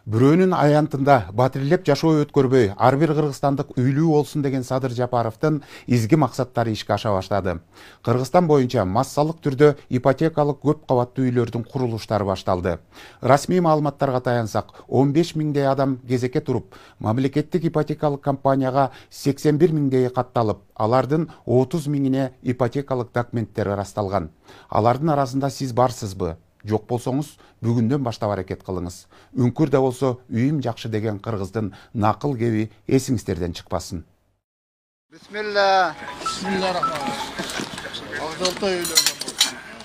Бирөөнүн аянтында батирлеп жашоо өткөрбөй, ар бир кыргызстандык үйлүү болсун деген Садыр Жапаровдун изги максаттары ишке аша баштады. Кыргызстан боюнча массалык түрдө ипотекалык көп кабаттуу үйлөрдүн курулуштары башталды. Расмий маалыматтарга таянсак, 15 миңдей адам кезекке туруп, мамлекеттик ипотекалык компанияга 81 миңдей катталып, алардын 30 миңине ипотекалык документтер ырасталган. Алардын арасында сиз барсызбы? Жок болсоңуз, бүгүндөн баштап аракет кылыңыз. Үңкүр да болсо үйүм жакшы деген кыргыздын накыл кеби эсиңиздерден чыкпасын. Бисмилла.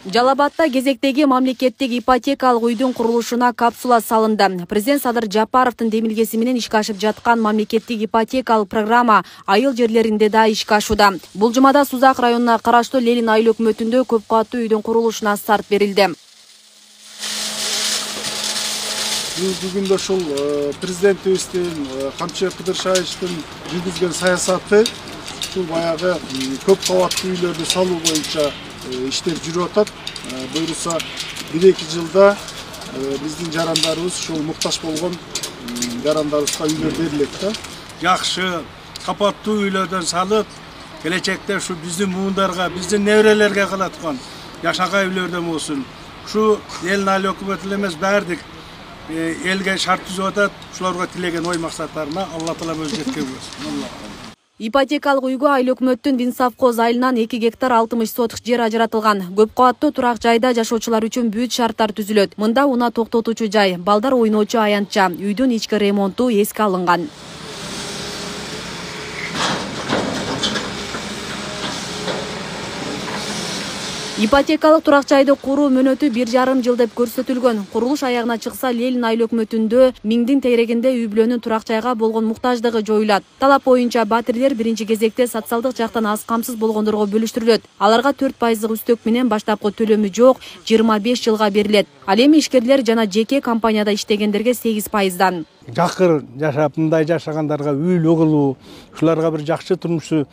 Жалал-Абадта кезектеги мамлекеттик ипотекалык үйдүн курулушуна капсула салынды. Президент Садыр Жапаровдун демилгеси менен ишке ашып жаткан мамлекеттик ипотекалык программа айыл жерлеринде да ишке ашууда. Бул жумада Сузак районуна караштуу Ленин айыл өкмөтүндө көп кабаттуу үйдүн курулушуна старт берилди. Бүгүн ошол президентибиздин Камчыбек Кыдыршаевичтин жүргүзгөн саясаты ушул баягы көп кабаттуу үйлөрдү салуу боюнча иштер жүрүп атат. Буюрса 1-2 жылда биздин жарандарыбыз ушул муктаж болгон жарандарыбызга үйлөр берилет да. Жакшы кабаттуу үйлөрдөн салып, келечекте ушу биздин муундарга, биздин неберелерге кала турган жашагай үйлөрдөн болсун. Ушу Ленин айыл өкмөтү эмес, баардык элге шарт түзүп атат. Ушуларга тилеген ой максаттарына Алла таала өзү жеткирсин. Ипотекалык үйгө айыл өкмөттүн Винсовхоз айылынан 2 гектар 60 сотых жер ажыратылган. Көп кабаттуу турак жайда жашоочулар үчүн бүт шарттар түзүлөт. Мында унаа токтотуучу жай, балдар ойноочу аянтча, үйдүн ички ремонту эске алынган. Ипотекалык турак жайды куруу мөөнөтү 1,5 жыл деп көрсөтүлгөн. Курулуш аягына чыкса, Ленин айыл өкмөтүндө 1000 тегерегинде үй бүлөнүн турак жайга болгон муктаждыгы жоюлат. Талап боюнча батирлер биринчи кезекте социалдык жактан аз камсыз болгондорго бөлүштүрүлөт. Аларга 4% үстөк менен баштапкы төлөмү жок 25 жылга берилет. Ал эми ишкерлер жана жеке компанияда иштегендерге 8%дан. Жакыр жашап, мындай жашагандарга үйлүү кылуу, ушуларга бир жакшы турмушу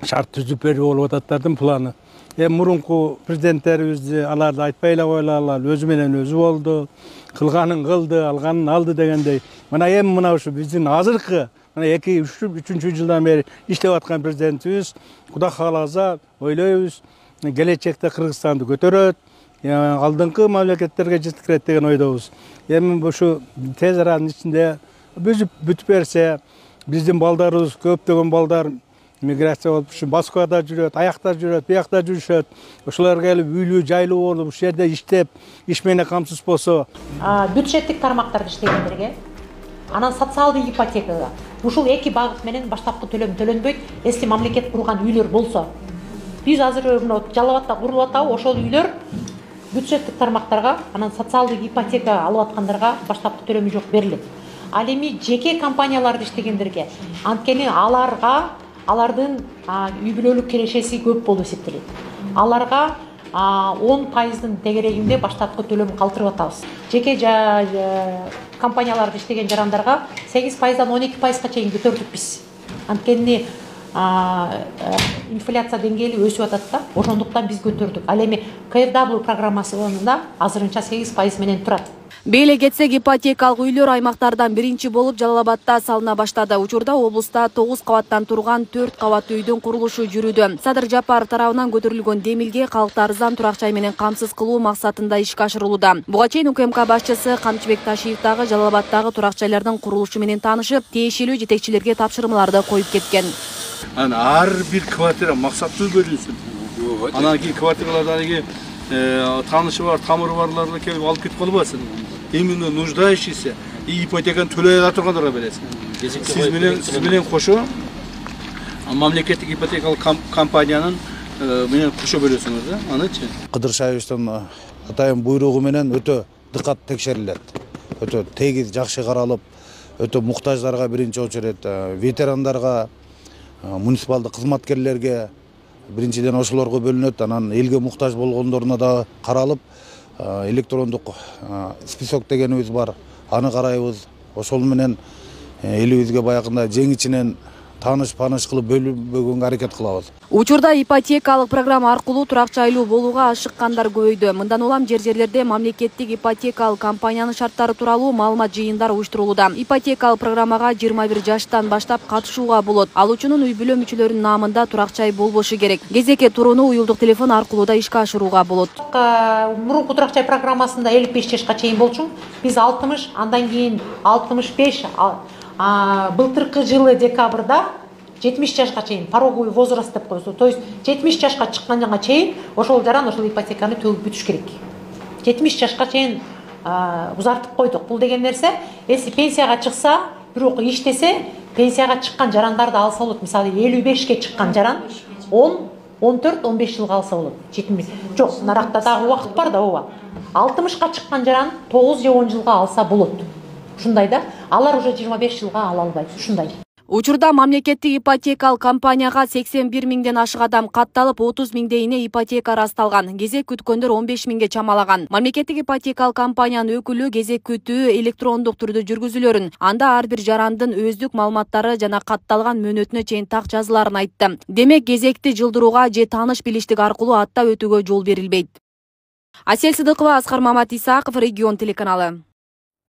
шарт түзүп берүү болуп ататтардын планы. Мурунку президенттерибизди аларды айтпай эле койлалы, өзү менен өзү болду, кылганын кылды, алганын алды дегендей. Мына эми мына ушу биздин азыркы мына 2-3 жылдан бери иштеп аткан президентибиз Кудай кааласа ойлойбуз, келечекте Кыргызстанды көтөрөт, алдыңкы мамлекеттерге жеткирет деген ойдобуз. Эми ушу тез аранын ичинде бүтүп берсе, биздин балдарыбыз көптөгөн балдар миграция болуп, Москвада жүрөт, аякта жүрөт, биякта жүрүшөт. Ошолор келип үйлүү, жайлуу болуп, ушул жерде иштеп, иш менен камсыз болсо, бюджеттик тармактарда иштегендерге, анан социалдык ипотекага ушул 2 багыт менен баштапкы төлөм төлөнбөйт. Если мамлекет курган үйлөр болсо, биз азыр Жалал-Абадта курулуп атабы, ошол үйлөр бюджеттик тармактарга, анан социалдык ипотека алып аткандарга баштапкы төлөмү жок берилет. Ал эми жеке компанияларда иштегендерге, анткени алардын үй бүлөлүк кирешеси көп болуп эсептелет. Аларга 10%дын тегерегинде баштапкы төлөм калтырып атабыз. Жеке компанияларда иштеген жарандарга 8%дан 12%га чейин көтөрдүк биз. Анткени инфляция деңгээли өсүп атат да, ошондуктан биз көтөрдүк. Ал эми КФW программасында азырынча 8% менен турат. Бейле кетсек, ипотекалык үйлөр аймактардан биринчи болуп Жалал-Абадта салына баштады. Учурда облуста 9 кабаттан турган 4 кабаттуу үйдүн курулушу жүрүүдө. Садыр Жапаров тарабынан көтөрүлгөн демилге калкты арзан турак жай менен камсыз кылуу максатында ишке ашырылууда. Буга чейин УКМК башчысы Камчыбек Ташиев дагы Жалал-Абадтагы турак жайлардын курулушу менен таанышып, тиешелүү жетекчилерге тапшырмаларды коюп кеткен. Ар бир квартира максаттуу бөлүнсүн. Анан кийин квартиралардан таанышы бар, тамыры барларды келип алып кетип калбасын. Именно нуждающийся и ипотеканы төлөй ала тургандарга бересиң. Сиз менен кошо мамлекеттик ипотекалык компаниянын менен кошо бөлөсүңөр да, анычы. Кыдыршаевичтин атайын буйругу менен өтө дыкат текшерилет. Өтө тегиз жакшы каралып, өтө муктаждарга биринчи очередь ветерандарга, муниципалдык кызматкерлерге биринчиден ошолорго бөлүнөт, анан элге муктаж болгондоруна да каралып, электрондук список дегенибиз бар, аны карайбыз. Ошол менен элибизге баягындай жеңичинен тааныш пааныш кылып бөлүнбөгөнгө аракет кылабыз. Учурда ипотекалык программа аркылуу турак жайлуу болууга ашыккандар көбөйдү. Мындан улам жерлерде мамлекеттик ипотекалык компаниянын шарттары тууралуу маалымат жыйындар уюштурулууда. Ипотекалык программага 21 жаштан баштап катышууга болот. Алуучунун үй бүлө мүчөлөрүнүн наамында турак жай болбошу керек. Кезекке турууну уюлдук телефон аркылуу да ишке ашырууга болот. Мурунку турак жай программасында 55 жашка чейин болчу. Биз 60, андан кийин 65, былтыркы жылы декабрда 70 жашка чейин пороговый возраст деп коесу. То есть 70 жашка чыкканга чейин ошол жаран ошол ипотеканы төлөп бүтүш керек. 70 жашка чейин узартып койдук. Бул деген нерсе, если пенсияга чыкса, бирок иштесе, пенсияга чыккан жарандарды алса болот. Мисалы 55ке чыккан жаран 14-15 жылга алса болот. 70. Жок, наракта дагы убакыт бар да, ооба. 60ка чыккан жаран 9 же 10 жылга алса болот. Ушундай да. Алар уже 25 жылга ала албайт. Ушундай. Учурда мамлекеттик ипотекалык компанияга 81 миңден ашык адам катталып, 30 миңдейине ипотека ырасталган. Кезек күткөндөр 15 миңге чамалаган. Мамлекеттик ипотекалык компаниянын өкүлү кезек күтүү электрондук түрдө жүргүзүлөрүн, анда ар бир жарандын өздүк маалыматтары жана катталган мөөнөтүнө чейин так жазыларын айтты. Демек, кезекти жылдырууга же тааныш билиштик аркылуу аттап өтүүгө жол берилбейт. Асель Сыдыкова, Аскар Мамат Исаков, Регион телеканалы.